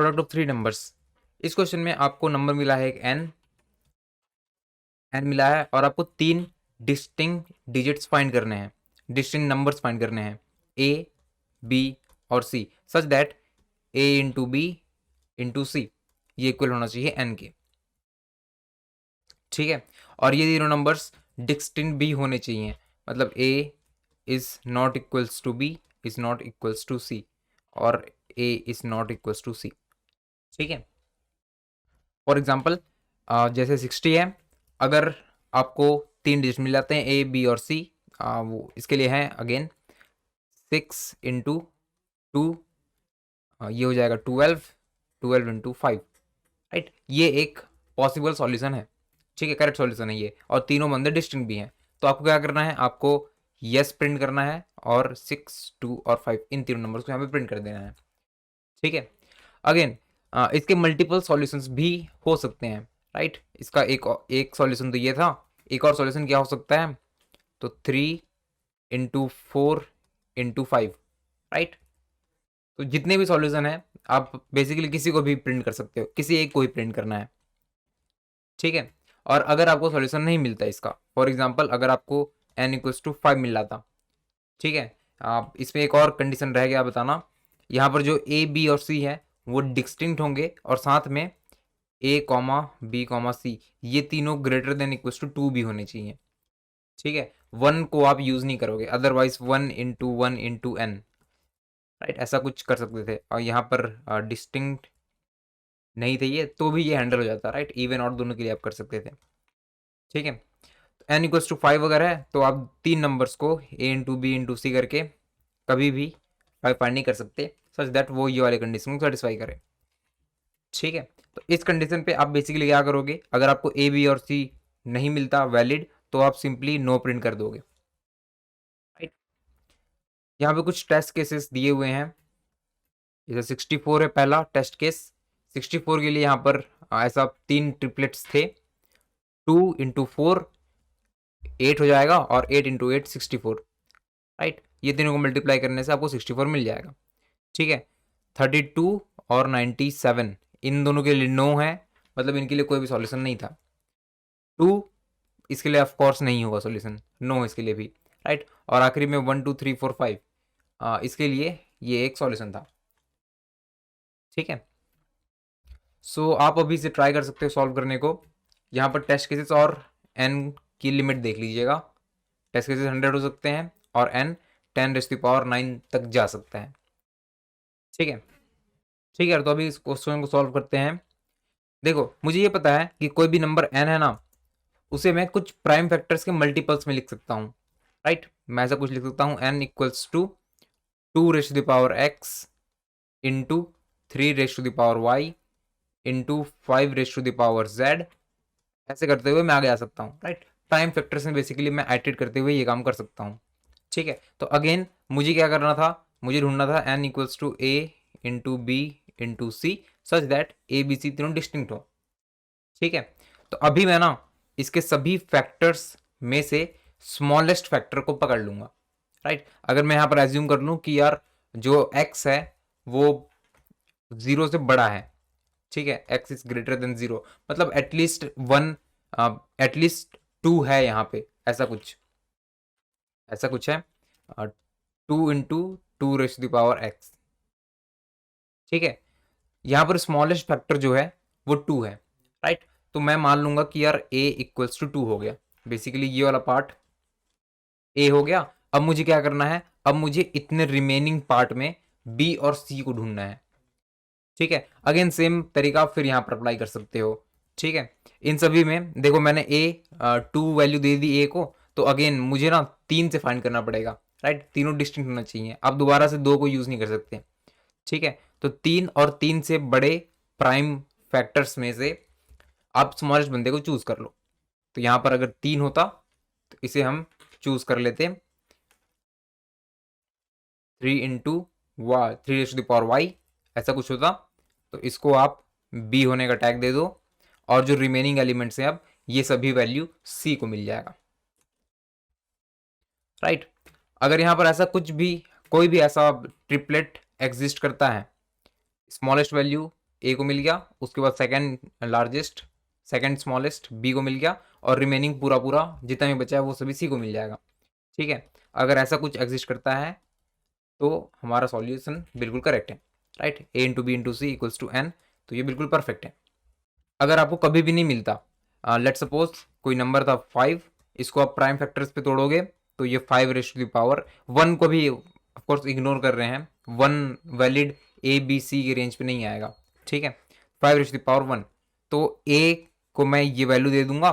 Product of three numbers. इस question में आपको नंबर मिला है एक एन मिला है और आपको तीन डिस्टिंक्ट डिजिट्स फाइंड करने हैं, डिस्टिंक्ट नंबर्स फाइंड करने हैं, ए, बी और C, such that A into B into C ये इक्वल होना चाहिए एन के। ठीक है, और ये तीनों नंबर्स डिस्टिंक्ट भी होने चाहिए, मतलब A is not equals to B, is not equals to C और A is not equals to C. ठीक है, फॉर एग्जाम्पल जैसे 60 है, अगर आपको तीन डिजिट मिल जाते हैं ए बी और सी, वो इसके लिए है अगेन 6 इंटू टू, ये हो जाएगा 12, 12 इंटू 5, राइट। ये एक पॉसिबल सॉल्यूशन है, ठीक है, करेक्ट सॉल्यूशन है ये, और तीनों बंदे डिस्टिंक्ट भी हैं। तो आपको क्या करना है, आपको यस प्रिंट करना है और 6, 2 और 5 इन तीनों नंबर्स को यहाँ पे प्रिंट कर देना है। ठीक है, अगेन इसके मल्टीपल सॉल्यूशंस भी हो सकते हैं, राइट। इसका एक सॉल्यूशन तो ये था, एक और सॉल्यूशन क्या हो सकता है, तो 3 इंटू 4 इंटू 5, राइट। तो जितने भी सॉल्यूशन है आप बेसिकली किसी को भी प्रिंट कर सकते हो, किसी एक को ही प्रिंट करना है। ठीक है, और अगर आपको सॉल्यूशन नहीं मिलता इसका, फॉर एग्जांपल अगर आपको n इक्वल्स टू 5 मिल रहा था, ठीक है, आप इसमें एक और कंडीशन रह गया बताना, यहाँ पर जो ए बी और सी है वो डिस्टिंक्ट होंगे और साथ में ए कॉमा बी कॉमा सी ये तीनों ग्रेटर देन इक्वल्स टू 2 भी होने चाहिए। ठीक है, वन को आप यूज नहीं करोगे, otherwise 1 into 1 into n, right, ऐसा कुछ कर सकते थे। और यहाँ पर डिस्टिंक्ट नहीं थे ये, तो भी ये हैंडल हो जाता, राइट, इवन और दोनों के लिए आप कर सकते थे। ठीक है, तो n इक्वल्स टू 5 अगर है तो आप तीन नंबर्स को a इंटू बी इंटू सी करके कभी भी 5 फाइंड नहीं कर सकते, सच दैट वो ये वाले कंडीशन को सेटिस्फाई करे। ठीक है, तो इस कंडीशन पे आप बेसिकली क्या करोगे, अगर आपको ए बी और सी नहीं मिलता वैलिड, तो आप सिंपली नो प्रिंट कर दोगे, राइट। यहाँ पे कुछ टेस्ट केसेस दिए हुए हैं, जैसे 64 है पहला टेस्ट केस। 64 के लिए यहाँ पर ऐसा तीन ट्रिपलेट्स थे, 2 इंटू 4 8 हो जाएगा और 8 इंटू 8 64, राइट। ये तीनों को मल्टीप्लाई करने से आपको 64 मिल जाएगा। ठीक है, 32 और 97 इन दोनों के लिए नो है, मतलब इनके लिए कोई भी सॉल्यूशन नहीं था। 2 इसके लिए ऑफ कोर्स नहीं होगा सॉल्यूशन, नो इसके लिए भी, राइट। और आखिरी में 1 2 3 4 5 इसके लिए ये एक सॉल्यूशन था। ठीक है, सो आप अभी से ट्राई कर सकते हो सॉल्व करने को। यहाँ पर टेस्ट केसेस और n की लिमिट देख लीजिएगा, टेस्ट केसेस 100 हो सकते हैं और n 10⁻⁹ तक जा सकता है। ठीक है, ठीक है, तो अभी इस क्वेश्चन को सॉल्व करते हैं। देखो मुझे ये पता है कि कोई भी नंबर n है ना, उसे मैं कुछ प्राइम फैक्टर्स के मल्टीपल्स में लिख सकता हूँ, राइट। मैं ऐसा कुछ लिख सकता हूँ n equals to 2⁻x into 3⁻y into 5⁻z, ऐसे करते हुए मैं आगे आ सकता हूँ, राइट। प्राइम फैक्टर्स में बेसिकली मैं आइटरेट करते हुए ये काम कर सकता हूँ। ठीक है, तो अगेन मुझे क्या करना था, मुझे ढूंढना था n equals to a into B into c such that a b c तीनों डिस्टिंक्ट हो। ठीक है, तो अभी मैं ना इसके सभी फैक्टर्स में से स्मॉलेस्ट फैक्टर को पकड़ लूंगा, राइट। अगर मैं यहाँ पर एज्यूम कर लूँ कि यार जो x है वो 0 से बड़ा है, ठीक है, x इज ग्रेटर देन 0, मतलब एटलीस्ट 1, एटलीस्ट 2 है यहाँ पे, ऐसा कुछ है 2 इंटू 2⁻x। ठीक है, यहाँ पर स्मॉलेस्ट फैक्टर जो है वो 2 है, राइट। तो मैं मान लूंगा कि यार a इक्वल्स टू 2 हो गया, बेसिकली ये वाला पार्ट a हो गया। अब मुझे क्या करना है, अब मुझे इतने रिमेनिंग पार्ट में b और c को ढूंढना है। ठीक है, अगेन सेम तरीका फिर यहाँ पर अप्लाई कर सकते हो। ठीक है, इन सभी में देखो मैंने टू वैल्यू दे दी ए को, तो अगेन मुझे ना 3 से फाइंड करना पड़ेगा, राइट। तीनों डिस्टिंक्ट होना चाहिए, आप दोबारा से 2 को यूज नहीं कर सकते। ठीक है, तो 3 और 3 से बड़े प्राइम फैक्टर्स में से आप स्मॉलेस्ट बंदे को चूज कर लो। तो यहाँ पर अगर 3 होता तो इसे हम चूज कर लेते 3 इंटू 3⁻y, ऐसा कुछ होता। तो इसको आप b होने का टैग दे दो और जो रिमेनिंग एलिमेंट्स हैं अब ये सभी वैल्यू c को मिल जाएगा, राइट। अगर यहाँ पर ऐसा कुछ भी कोई भी ऐसा ट्रिपलेट एग्जिस्ट करता है, स्मॉलेस्ट वैल्यू ए को मिल गया, उसके बाद second largest, second smallest b को मिल गया, और रिमेनिंग पूरा पूरा जितना भी बचा है वो सभी सी को मिल जाएगा। ठीक है, अगर ऐसा कुछ एग्जिस्ट करता है तो हमारा सॉल्यूशन बिल्कुल करेक्ट है, right. A into B into C equals to n, तो ये बिल्कुल परफेक्ट है। अगर आपको कभी भी नहीं मिलता, लेट सपोज कोई नंबर था 5, इसको आप प्राइम फैक्टर्स पे तोड़ोगे तो ये 5 रेज़ टू द पावर 1 को भी ऑफकोर्स इग्नोर कर रहे हैं, 1 वैलिड ए बी सी की रेंज पे नहीं आएगा। ठीक है, 5 रेज़ टू द पावर 1, तो ए को मैं ये वैल्यू दे दूंगा,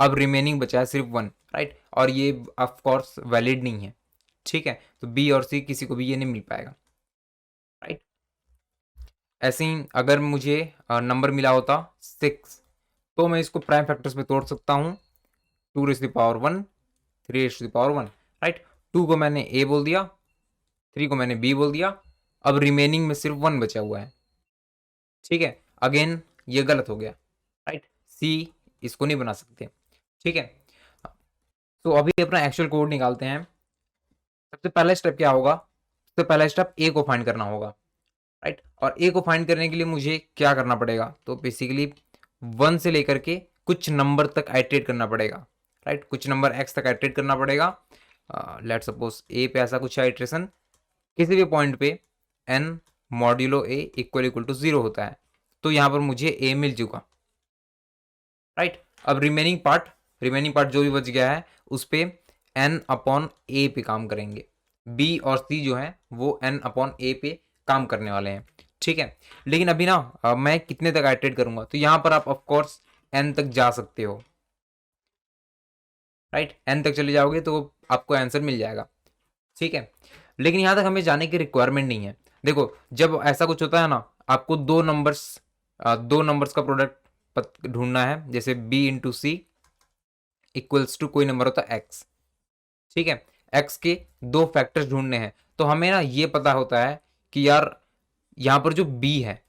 अब रिमेनिंग बचा है सिर्फ 1, राइट, और ये ऑफकोर्स वैलिड नहीं है। ठीक है, तो बी और सी किसी को भी ये नहीं मिल पाएगा, राइट। ऐसे ही अगर मुझे नंबर मिला होता 6, तो मैं इसको प्राइम फैक्टर्स में तोड़ सकता हूँ, 2 raise to the power 1, 3 raise to the power 1, right. 2 को मैंने ए बोल दिया, 3 को मैंने बी बोल दिया, अब रिमेनिंग में सिर्फ 1 बचा हुआ है। ठीक है, अगेन ये गलत हो गया, राइट, सी इसको नहीं बना सकते। ठीक है, तो अभी अपना एक्चुअल कोड निकालते हैं। सबसे पहला स्टेप क्या होगा, सबसे पहला स्टेप ए को फाइंड करना होगा, राइट। और ए को फाइंड करने के लिए मुझे क्या करना पड़ेगा, तो बेसिकली 1 से लेकर के कुछ नंबर तक आइट्रेट करना पड़ेगा, राइट, कुछ नंबर एक्स तक आइट्रेट करना पड़ेगा। लेट सपोज ए पे ऐसा कुछ आइट्रेशन, किसी भी पॉइंट पे n modulo a equal to 0 होता है, तो यहाँ पर मुझे ए मिल चुका, राइट। अब रिमेनिंग पार्ट जो भी बच गया है उस पे एन अपॉन ए पे काम करेंगे, बी और सी जो है वो एन अपॉन ए पे काम करने वाले हैं। ठीक है, लेकिन अभी ना मैं कितने तक आइट्रेट करूंगा, तो यहाँ पर आप ऑफकोर्स एन तक जा सकते हो, राइट, एन तक चले जाओगे तो आपको आंसर मिल जाएगा। ठीक है, लेकिन यहाँ तक हमें जाने की रिक्वायरमेंट नहीं है। देखो जब ऐसा कुछ होता है ना, आपको दो नंबर्स का प्रोडक्ट ढूंढना है, जैसे b into C equals to कोई नंबर होता है एक्स। ठीक है, एक्स के 2 फैक्टर्स ढूंढने हैं, तो हमें ना ये पता होता है कि यार यहाँ पर जो बी है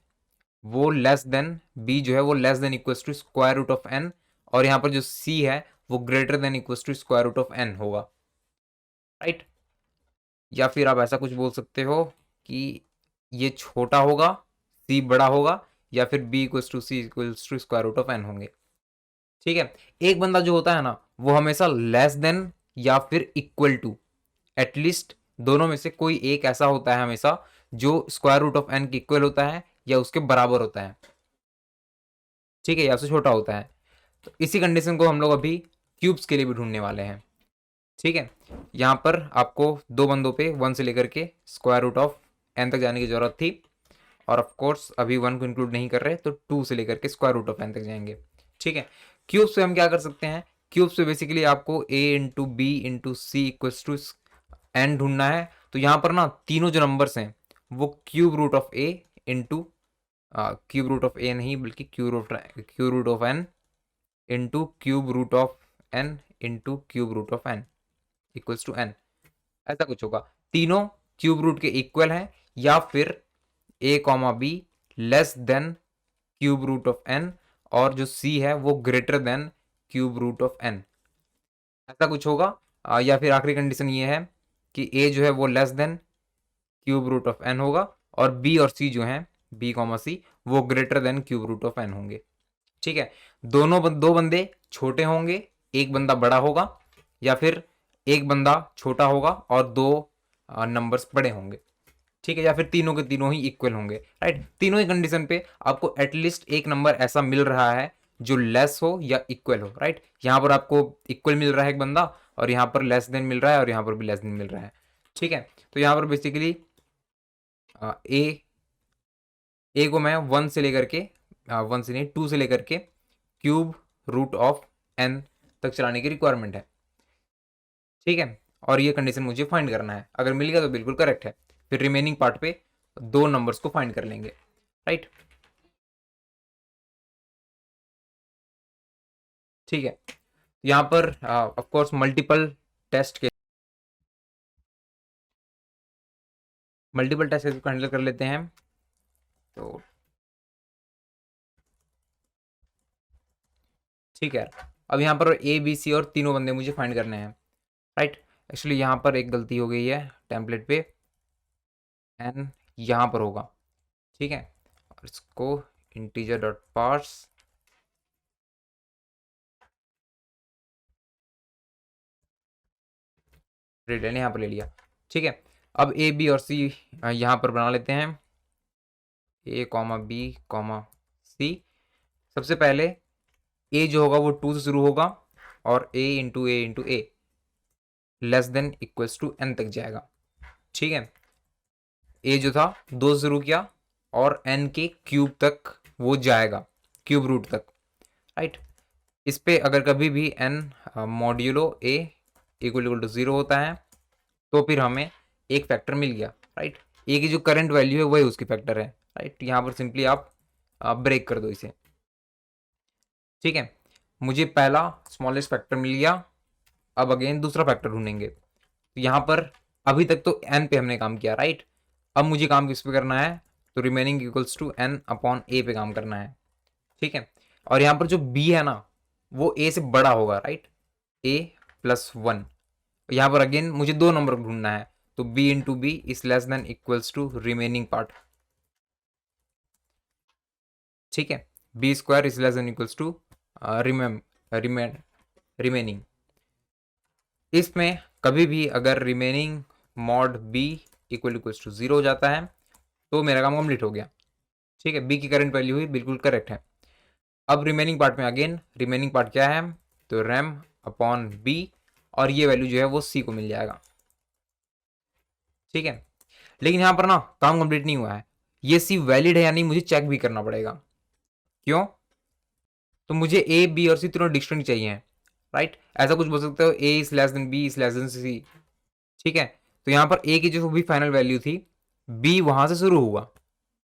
वो लेस देन, बी जो है वो less than equals to square root of N, और यहाँ पर जो सी है वो greater than equals to square root of n होगा, राइट। या फिर आप ऐसा कुछ बोल सकते हो कि ये छोटा होगा, सी बड़ा होगा, या फिर b equals to c equals to square root of n होंगे। ठीक है, एक बंदा जो होता है ना वो हमेशा लेस देन या फिर इक्वल टू, एटलीस्ट दोनों में से कोई एक ऐसा होता है हमेशा जो स्क्वायर रूट ऑफ एन के इक्वल होता है या उसके बराबर होता है। ठीक है, या उससे छोटा होता है। तो इसी कंडीशन को हम लोग अभी क्यूब्स के लिए भी ढूंढने वाले हैं। ठीक है, यहाँ पर आपको 2 बंदों पे 1 से लेकर के स्क्वायर रूट ऑफ एन तक जाने की जरूरत थी, और ऑफ कोर्स अभी 1 को इंक्लूड नहीं कर रहे, तो 2 से लेकर के स्क्वायर रूट ऑफ एन तक जाएंगे। ठीक है, क्यूब्स पे हम क्या कर सकते हैं, क्यूब्स पे बेसिकली आपको A into B into C equals to N ढूंढना है। तो यहाँ पर ना तीनों जो नंबर्स हैं वो cube root of A into, cube root of A नहीं बल्कि cube root of N into cube root of N into cube root of N equals to N, ऐसा कुछ होगा। तीनों क्यूब रूट के इक्वल हैं, या फिर A comma B less than cube root of N, और जो सी है वो greater than cube root of N, ऐसा कुछ होगा। या फिर आखिरी कंडीशन ये है कि ए जो है वो less than cube root of n होगा, और बी और सी जो है बी कॉमा सी वो greater than cube root of n होंगे। ठीक है, दो बंदे छोटे होंगे, एक बंदा बड़ा होगा, या फिर एक बंदा छोटा होगा और 2 नंबर्स बड़े होंगे। ठीक है, या फिर तीनों के तीनों ही इक्वल होंगे, राइट। तीनों ही कंडीशन पे आपको एटलीस्ट एक नंबर ऐसा मिल रहा है जो लेस हो या इक्वल हो, राइट। यहाँ पर आपको इक्वल मिल रहा है एक बंदा, और यहाँ पर लेस देन मिल रहा है, और यहाँ पर भी लेस देन मिल रहा है। ठीक है, तो यहाँ पर बेसिकली ए ए को मैं 1 से लेकर के 1 से नहीं 2 से लेकर के क्यूब रूट ऑफ एन तक चलाने की रिक्वायरमेंट है। ठीक है, और ये कंडीशन मुझे फाइंड करना है, अगर मिल गया तो बिल्कुल करेक्ट है। फिर रिमेनिंग पार्ट पे 2 नंबर्स को फाइंड कर लेंगे, राइट। ठीक है, यहाँ पर of course multiple test case को हैंडल कर लेते हैं। तो ठीक है, अब यहाँ पर ए बी सी और तीनों बंदे मुझे फाइंड करने हैं, राइट। एक्चुअली यहाँ पर एक गलती हो गई है टेम्पलेट पे, एन यहाँ पर होगा। ठीक है, और इसको इंटीजर डॉट पार्स रिटर्न यहाँ पर ले लिया। ठीक है, अब ए बी और सी यहाँ पर बना लेते हैं, ए कॉमा बी कॉमा सी। सबसे पहले ए जो होगा वो 2 से शुरू होगा और A less than equals to N तक जाएगा। ठीक है, ए जो था 2 से शुरू किया और एन के क्यूब तक वो जाएगा, क्यूब रूट तक, राइट। इस पे अगर कभी भी n modulo a equal to 0 होता है तो फिर हमें एक फैक्टर मिल गया, राइट। ए की जो करंट वैल्यू है वही उसकी फैक्टर है, राइट। यहाँ पर सिंपली आप ब्रेक कर दो इसे। ठीक है, मुझे पहला स्मॉलेस्ट फैक्टर मिल गया। अब अगेन दूसरा फैक्टर ढूंढेंगे। तो यहाँ पर अभी तक तो एन पे हमने काम किया, राइट। अब मुझे काम किस पे करना है, तो remaining equals to N upon A पे काम करना है। ठीक है, और यहाँ पर जो बी है ना वो ए से बड़ा होगा, राइट, ए प्लस 1। यहाँ पर अगेन मुझे 2 नंबर ढूंढना है, तो b into b is less than equals to remaining part. ठीक है, b square is less than equals to remaining. इसमें कभी भी अगर remaining mod b equals to 0 हो जाता है तो मेरा काम कंप्लीट हो गया। ठीक है, बी की करंट वैल्यू हुई बिल्कुल करेक्ट है। अब रिमेनिंग पार्ट में अगेन रिमेनिंग पार्ट क्या है, तो रैम अपॉन बी, और ये वैल्यू जो है वो सी को मिल जाएगा। ठीक है, लेकिन यहाँ पर ना काम कंप्लीट नहीं हुआ है, ये सी वैलिड है या नहीं मुझे चेक भी करना पड़ेगा। क्यों, तो मुझे ए बी और सी तीनों डिस्टिंक्ट चाहिए, राइट। ऐसा कुछ बोल सकते हो, A is less than B is less than C. ठीक है, तो यहाँ पर ए की जो भी फाइनल वैल्यू थी, बी वहां से शुरू हुआ,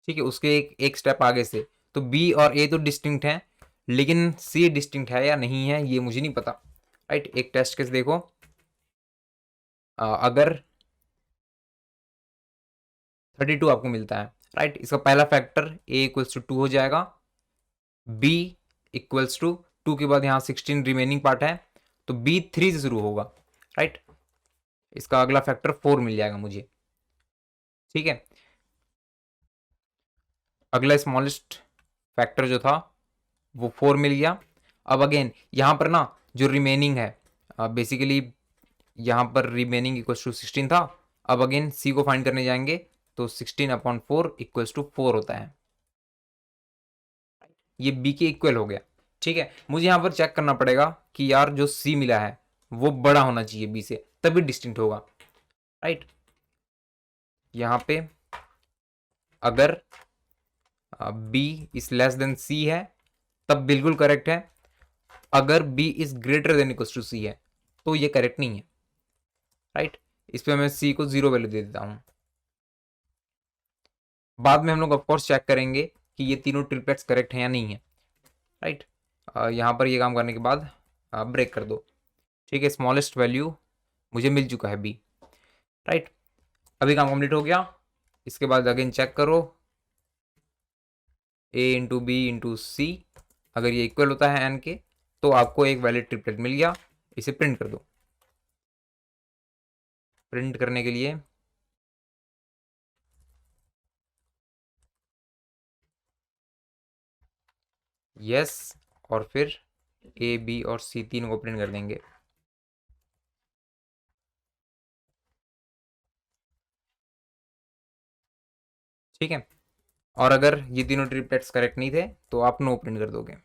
ठीक है, उसके एक स्टेप आगे से। तो बी और ए तो डिस्टिंक्ट है, लेकिन सी डिस्टिंक्ट है या नहीं है ये मुझे नहीं पता, राइट। एक टेस्ट केस देखो, अगर 32 आपको मिलता है, राइट, इसका पहला फैक्टर ए इक्वल्स टू 2 हो जाएगा, बी इक्वल्स टू 2 के बाद यहाँ 16 रिमेनिंग पार्ट है, तो बी 3 से शुरू होगा, राइट। इसका अगला फैक्टर 4 मिल जाएगा मुझे। ठीक है, अगला स्मॉलेस्ट फैक्टर जो था वो 4 मिल गया। अब अगेन यहाँ पर ना जो रिमेनिंग है, बेसिकली यहाँ पर रिमेनिंग इक्वल्स टू 16 था। अब अगेन सी को फाइंड करने जाएंगे, तो 16 अपॉन 4 इक्वल्स टू 4 होता है, ये बी के इक्वल हो गया। ठीक है, मुझे यहाँ पर चेक करना पड़ेगा कि यार जो सी मिला है वो बड़ा होना चाहिए बी से, तभी डिस्टिंक्ट होगा, राइट। यहाँ पे अगर B is less than C है तब बिल्कुल करेक्ट है, अगर B is greater than equal to C है तो ये करेक्ट नहीं है, राइट। इस पे मैं सी को 0 वैल्यू दे देता हूँ। बाद में हम लोग ऑफकोर्स चेक करेंगे कि ये तीनों ट्रिपलेट्स करेक्ट हैं या नहीं है, राइट। यहाँ पर ये काम करने के बाद ब्रेक कर दो। ठीक है, स्मॉलेस्ट वैल्यू मुझे मिल चुका है बी, राइट। अभी काम कंप्लीट हो गया। इसके बाद अगेन चेक करो, ए इंटू बी इंटू सी, अगर ये इक्वल होता है एन के तो आपको एक वैलिड ट्रिपलेट मिल गया। इसे प्रिंट कर दो। प्रिंट करने के लिए यस, और फिर ए बी और सी तीनों को प्रिंट कर देंगे। ठीक है, और अगर ये तीनों ट्रिपलेट्स करेक्ट नहीं थे तो आप नो प्रिंट कर दोगे।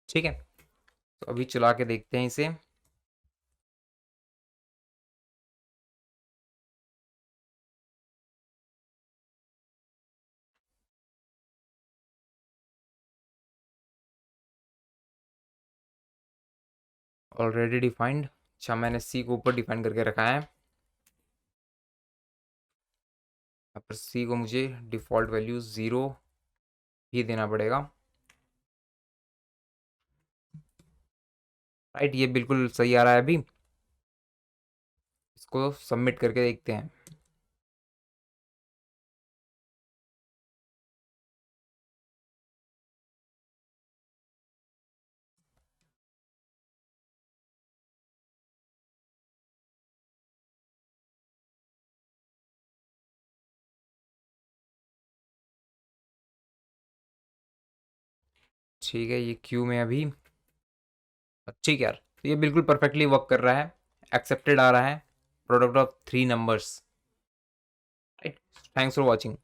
ठीक है, तो अभी चला के देखते हैं इसे। ऑलरेडी डिफाइंड, अच्छा मैंने सी को ऊपर डिफाइन करके रखा है। यहाँ पर सी को मुझे डिफ़ॉल्ट वैल्यू 0 ही देना पड़ेगा, राइट। ये बिल्कुल सही आ रहा है। अभी इसको सबमिट करके देखते हैं। ठीक है, ये क्यू में अभी, ठीक है यार, तो ये बिल्कुल परफेक्टली वर्क कर रहा है, एक्सेप्टेड आ रहा है, product of 3 numbers, right. Thanks for watching.